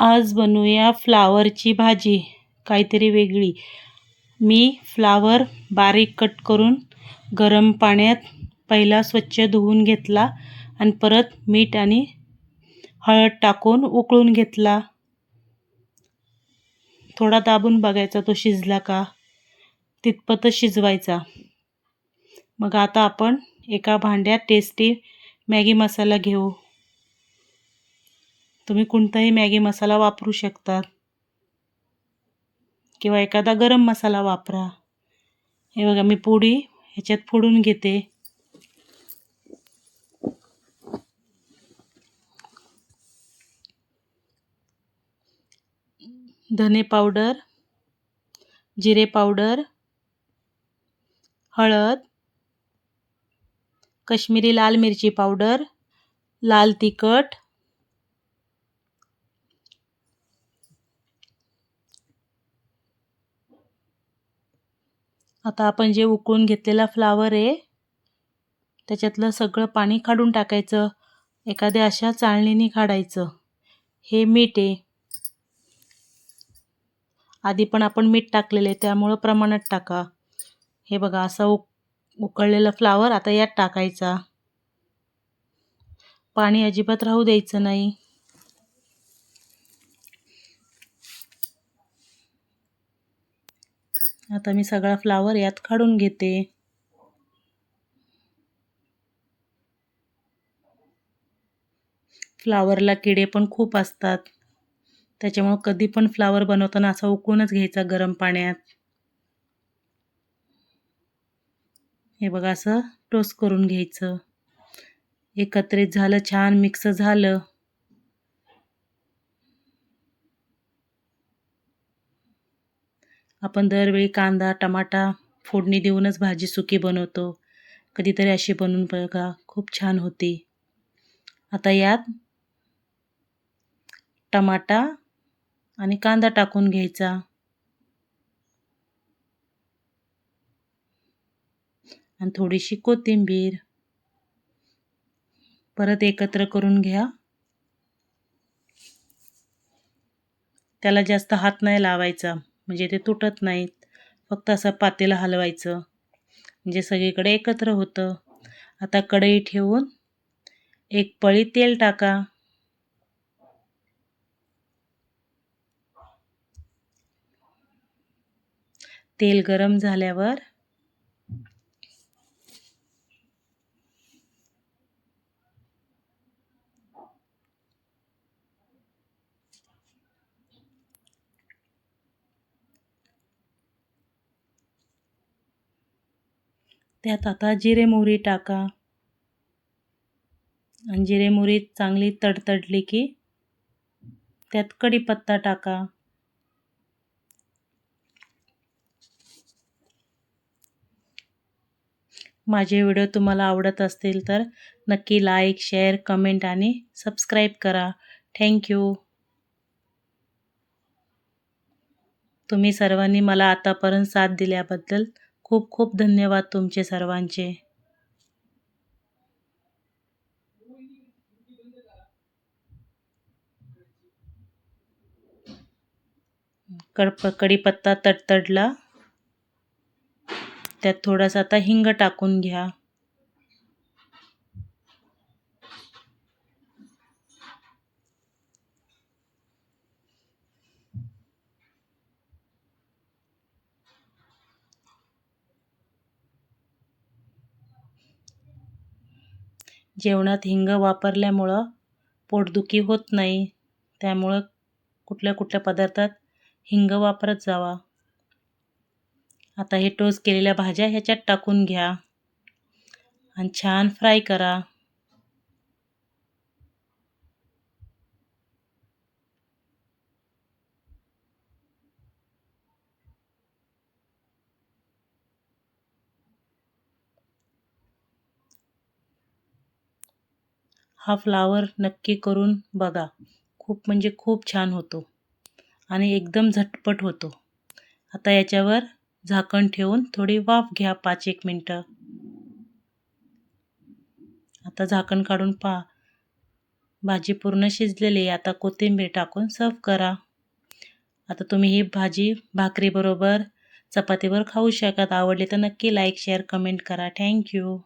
आज बनवूया फ्लावरची भाजी, काहीतरी वेगळी. मी फ्लावर बारीक कट करून गरम पाण्यात पहिला स्वच्छ धुवून घेतला आणि परत मीठ आणि हळद टाकून उकळून घेतला. थोडा दाबून बघायचा तो शिजला का, तितपतच शिजवायचा. मग आता आपण एका भांड्यात टेस्टी मॅगी मसाला घेऊ. तुम्ही कोणताही मॅगी मसाला वापरू शकता किंवा एखादा गरम मसाला वापरा. हे बघा, मी पोळी ह्याच्यात फोडून घेते. धने पावडर, जिरे पावडर, हळद, काश्मीरी लाल मिरची पावडर, लाल तिखट, आता आपण जे उकळून घेतलेला फ्लावर आहे त्याच्यातलं सगळं पाणी काढून टाकायचं. एखाद्या अशा चाळणीने काढायचं. हे मीठ आहे, आधी पण आपण मीठ टाकलेले त्यामुळं प्रमाणात टाका. हे बघा, असा उकळलेला फ्लावर आता यात टाकायचा. पाणी अजिबात राहू द्यायचं नाही. आता मी सगळा फ्लावर यात काढून घेते. फ्लावरला किडे पण खूप असतात, त्याच्यामुळे कधी पण फ्लावर बनवताना असा उकळूनच घ्यायचा गरम पाण्यात. हे बघा, असं टोस्ट करून घ्यायचं. एकत्रित झालं, छान मिक्स झालं. आपण दरवेळी कांदा टमाटा फोडणी देऊनच भाजी सुकी बनवतो. कधीतरी अशी बनवून बघा, खूप छान होती. आता यात टमाटा आणि कांदा टाकून घ्यायचा आणि थोडीशी कोथिंबीर. परत एकत्र करून घ्या. त्याला जास्त हात नाही लावायचा, म्हणजे ते तुटत नाहीत. फक्त असं पातेलं हलवायचं, म्हणजे सगळीकडे एकत्र होतं. आता कढई ठेवून एक पळी तेल टाका. तेल गरम झाल्यावर त्यात आता जिरे मोहरी टाका आणि जिरे मोहरी चांगली तडतडली की त्यात कढीपत्ता टाका. माझे व्हिडिओ तुम्हाला आवडत असतील तर नक्की लाईक, शेअर, कमेंट आणि सबस्क्राईब करा. थँक्यू. तुम्ही सर्वांनी मला आतापर्यंत साथ दिल्याबद्दल खूप खूप धन्यवाद तुमचे सर्वांचे. कढीपत्ता तडतडला, त्यात थोडासा आता हिंग टाकून घ्या. जेवणात हिंग वापरल्यामुळं पोटदुखी होत नाही, त्यामुळं कुठल्या कुठल्या पदार्थात हिंग वापरत जावा. आता हे टोस्ट केलेल्या भाज्या ह्याच्यात टाकून घ्या आणि छान फ्राय करा. हा फ्लावर नक्की करून बघा, खूप म्हणजे खूप छान होतो आणि एकदम झटपट होतो. आता याच्यावर झाकण ठेवून थोडी वाफ घ्या 5-1 मिनटं. आता झाकण काढून पहा, भाजी पूर्ण शिजलेली आहे. आता कोथिंबीर टाकून सर्व करा. आता तुम्ही ही भाजी भाकरीबरोबर, चपातीवर खाऊ शकता. आवडली तर नक्की लाईक, शेअर, कमेंट करा. थँक्यू.